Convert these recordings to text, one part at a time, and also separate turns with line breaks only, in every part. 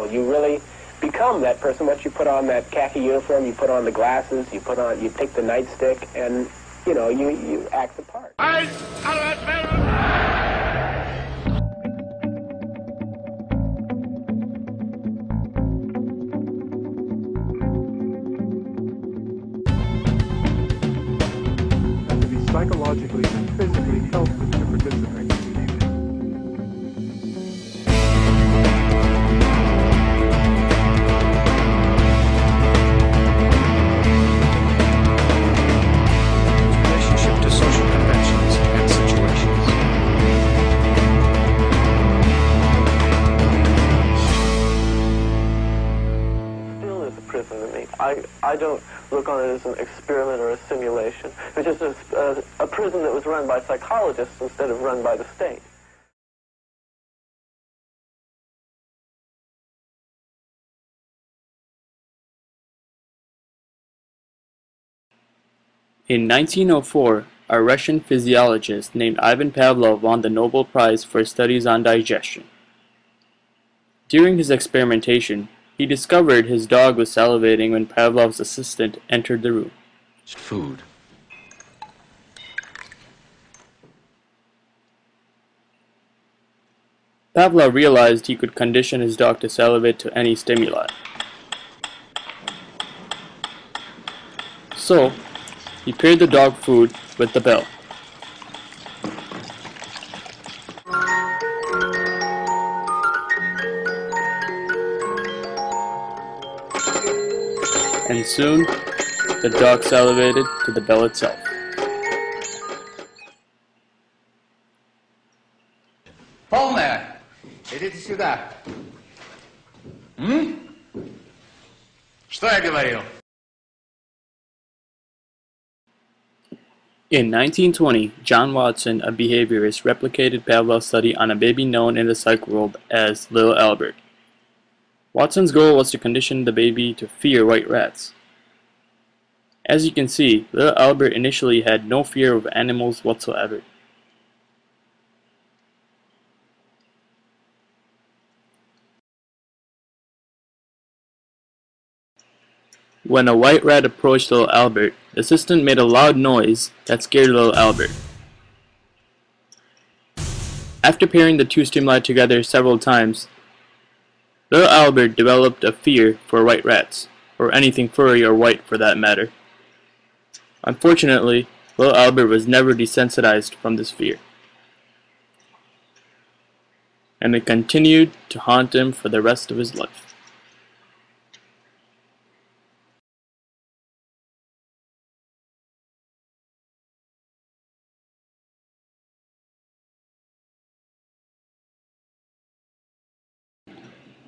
You really become that person once you put on that khaki uniform, you put on the glasses, you take the nightstick, and, you act the part.
To be psychologically and physically healthy to participate.
Relationship to social conventions and situations.
Still is a prison to me. I don't look on it as an experiment or a simulation. It's just a prison that was run by psychologists instead of run by the state.
In 1904, a Russian physiologist named Ivan Pavlov won the Nobel Prize for studies on digestion. During his experimentation, he discovered his dog was salivating when Pavlov's assistant entered the room.
Food.
Pavlov realized he could condition his dog to salivate to any stimuli. So, he paired the dog food with the bell. And soon, the dog salivated to the bell itself.
Полная! Идите сюда. Что я говорил?
In 1920, John Watson, a behaviorist, replicated Pavlov's study on a baby known in the psych world as Little Albert. Watson's goal was to condition the baby to fear white rats. As you can see, Little Albert initially had no fear of animals whatsoever. When a white rat approached Little Albert, the assistant made a loud noise that scared Little Albert. After pairing the two stimuli together several times, Little Albert developed a fear for white rats, or anything furry or white for that matter. Unfortunately, Little Albert was never desensitized from this fear, and it continued to haunt him for the rest of his life.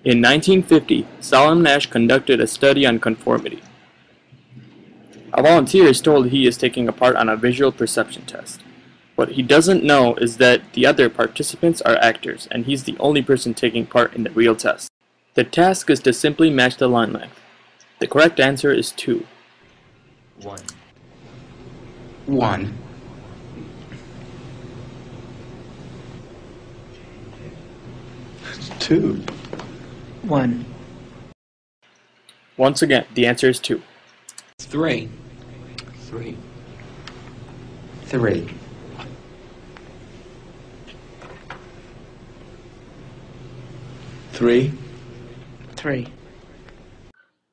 In 1950, Solomon Asch conducted a study on conformity. A volunteer is told he is taking a part on a visual perception test. What he doesn't know is that the other participants are actors, and he's the only person taking part in the real test. The task is to simply match the line length. The correct answer is 2.
1. 2.
1.
Once again, the answer is 2.
3. 3. 3. 3.
3.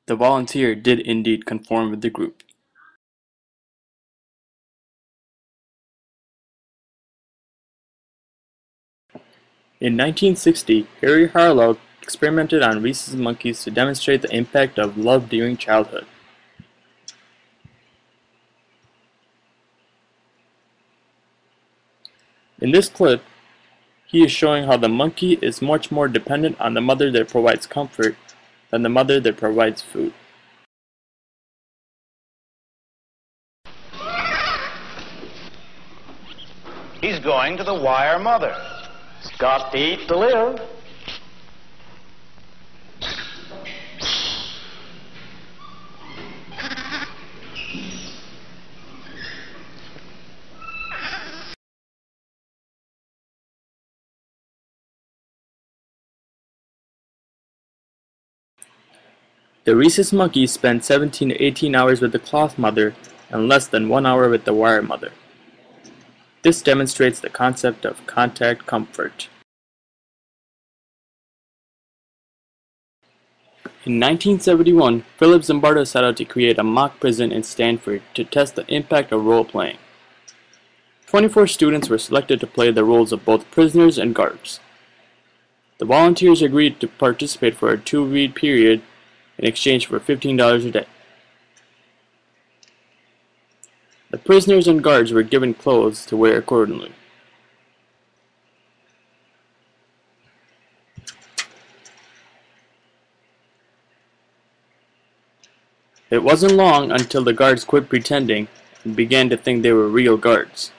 The volunteer did indeed conform with the group. In 1960, Harry Harlow experimented on rhesus monkeys to demonstrate the impact of love during childhood. In this clip, he is showing how the monkey is much more dependent on the mother that provides comfort than the mother that provides food.
He's going to the wire mother. He's got to eat to live.
The rhesus monkey spent 17 to 18 hours with the cloth mother and less than 1 hour with the wire mother. This demonstrates the concept of contact comfort. In 1971, Philip Zimbardo set out to create a mock prison in Stanford to test the impact of role-playing. 24 students were selected to play the roles of both prisoners and guards. The volunteers agreed to participate for a 2-week period in exchange for $15 a day. The prisoners and guards were given clothes to wear accordingly. It wasn't long until the guards quit pretending and began to think they were real guards.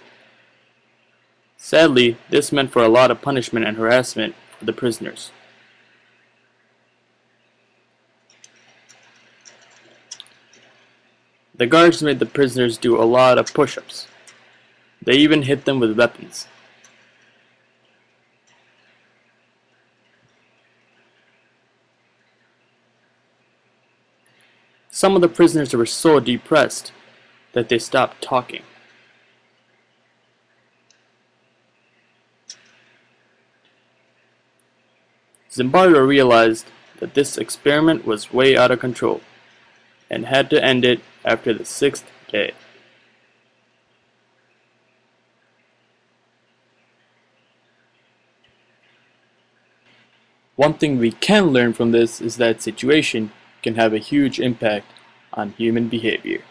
Sadly, this meant for a lot of punishment and harassment for the prisoners. The guards made the prisoners do a lot of push-ups. They even hit them with weapons. Some of the prisoners were so depressed that they stopped talking. Zimbardo realized that this experiment was way out of control and had to end it after the 6th day. One thing we can learn from this is that situation can have a huge impact on human behavior.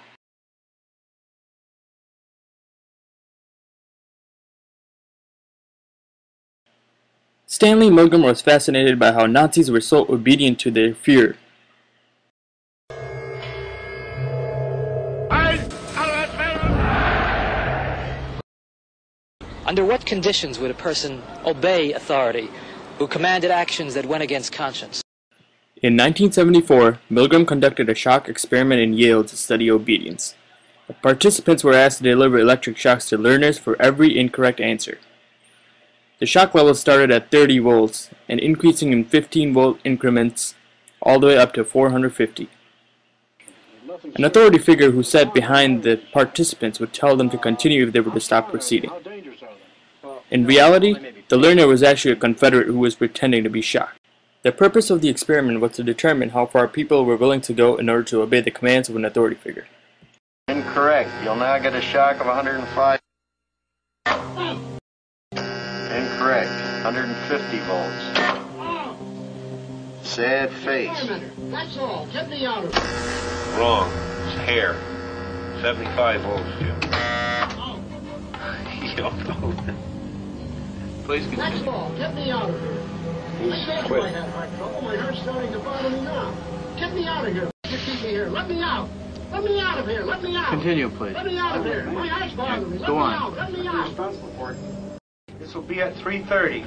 Stanley Milgram was fascinated by how Nazis were so obedient to their Führer.
Under what conditions would a person obey authority who commanded actions that went against conscience?
In 1974, Milgram conducted a shock experiment in Yale to study obedience. The participants were asked to deliver electric shocks to learners for every incorrect answer. The shock level started at 30 volts and increasing in 15-volt increments all the way up to 450. An authority figure who sat behind the participants would tell them to continue if they were to stop proceeding. In reality, the learner was actually a Confederate who was pretending to be shocked. The purpose of the experiment was to determine how far people were willing to go in order to obey the commands of an authority figure.
Incorrect. You'll now get a shock of 105. Incorrect. 150 volts. Sad face.
That's all. Get me out of here.
Wrong. It's hair. 75 volts, Jim. Please continue.
That's all. Get me out of here. I told you I had heart trouble. My heart's starting to bother me now. Get me out of here. You keep me here. Let me out. Let me out of here. Let me out.
Continue, please.
Let me out of here. My heart's bothering me. Let
Go
me
on.
out. Let me out.
Responsible for it. This will be at 3:30.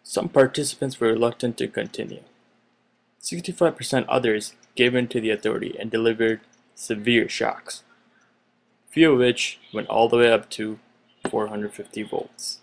Some participants were reluctant to continue. 65% others gave in to the authority and delivered severe shocks, few of which went all the way up to 450 volts.